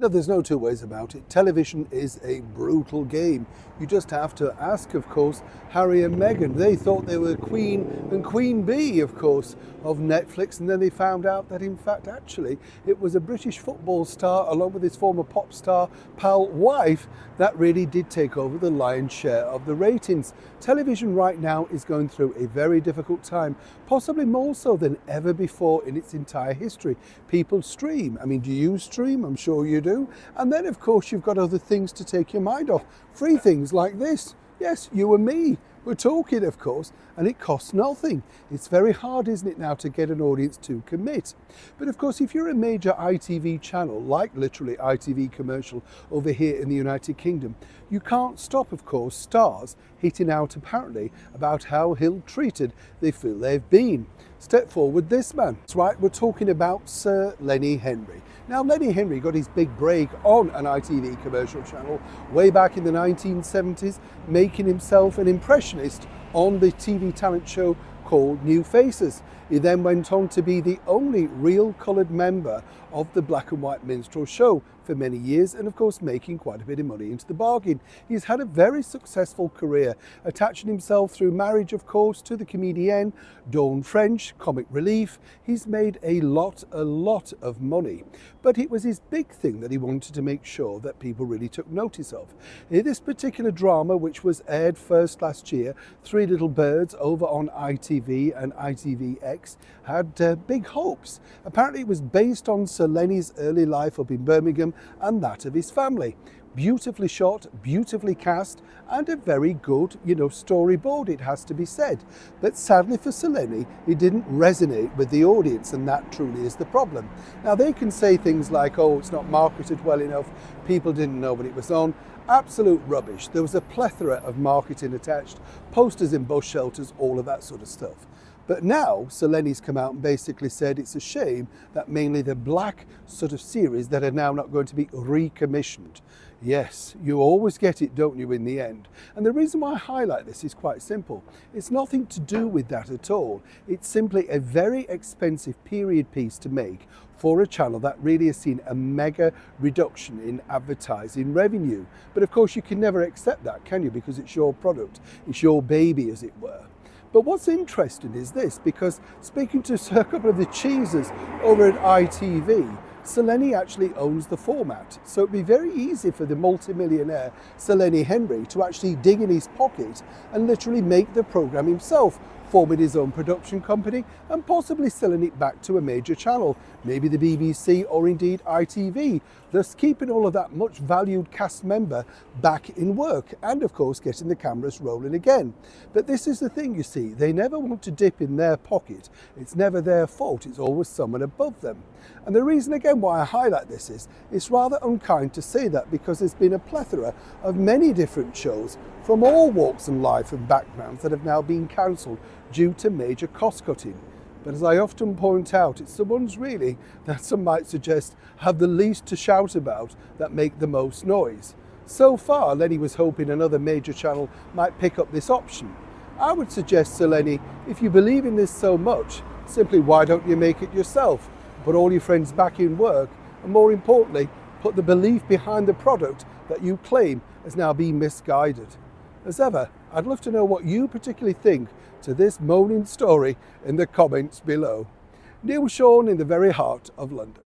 No, there's no two ways about it. Television is a brutal game. You just have to ask, of course, Harry and Meghan. They thought they were Queen and Queen Bee, of course, of Netflix, and then they found out that, in fact, actually, it was a British football star, along with his former pop star pal wife, that really did take over the lion's share of the ratings. Television right now is going through a very difficult time, possibly more so than ever before in its entire history. People stream. I mean, do you stream? I'm sure you do. And then, of course, you've got other things to take your mind off. Free things like this. Yes, you and me. We're talking, of course, and it costs nothing. It's very hard, isn't it, now to get an audience to commit. But of course, if you're a major ITV channel, like literally ITV Commercial over here in the United Kingdom, you can't stop, of course, stars hitting out apparently about how ill-treated they feel they've been. Step forward this man. That's right, we're talking about Sir Lenny Henry. Now, Lenny Henry got his big break on an ITV commercial channel way back in the 1970s, making himself an impressionist on the TV talent show called New Faces. He then went on to be the only real coloured member of the black and white minstrel show for many years, and of course making quite a bit of money into the bargain. He's had a very successful career, attaching himself through marriage, of course, to the comedienne Dawn French, comic relief. He's made a lot of money, but it was his big thing that he wanted to make sure that people really took notice of. This particular drama, which was aired first last year, Three Little Birds, over on ITV and ITVX, had big hopes. Apparently it was based on Sir Lenny's early life up in Birmingham and that of his family. Beautifully shot, beautifully cast, and a very good, storyboard, it has to be said. But sadly for Sir Lenny, it didn't resonate with the audience, and that truly is the problem. Now, they can say things like, oh, it's not marketed well enough, people didn't know when it was on. Absolute rubbish. There was a plethora of marketing attached, posters in bus shelters, all of that sort of stuff. But now, Sir Lenny's come out and basically said it's a shame that mainly the black sort of series that are now not going to be recommissioned. Yes, you always get it, don't you, in the end? And the reason why I highlight this is quite simple. It's nothing to do with that at all. It's simply a very expensive period piece to make for a channel that really has seen a mega reduction in advertising revenue. But of course, you can never accept that, can you? Because it's your product, it's your baby, as it were. But what's interesting is this, because speaking to a couple of the cheeses over at ITV, Sir Lenny actually owns the format. So it'd be very easy for the multimillionaire Sir Lenny Henry to actually dig in his pocket and literally make the programme himself, forming his own production company and possibly selling it back to a major channel, maybe the BBC or indeed ITV, thus keeping all of that much valued cast member back in work and of course getting the cameras rolling again. But this is the thing, you see, they never want to dip in their pocket. It's never their fault, it's always someone above them. And the reason again why I highlight this is, it's rather unkind to say that because there's been a plethora of many different shows from all walks of life and backgrounds that have now been cancelled due to major cost cutting. But as I often point out, it's the ones really that some might suggest have the least to shout about that make the most noise. So far, Lenny was hoping another major channel might pick up this option. I would suggest, Sir Lenny, if you believe in this so much, simply why don't you make it yourself? Put all your friends back in work, and more importantly, put the belief behind the product that you claim has now been misguided. As ever, I'd love to know what you particularly think to this moaning story in the comments below. Neil Sean in the very heart of London.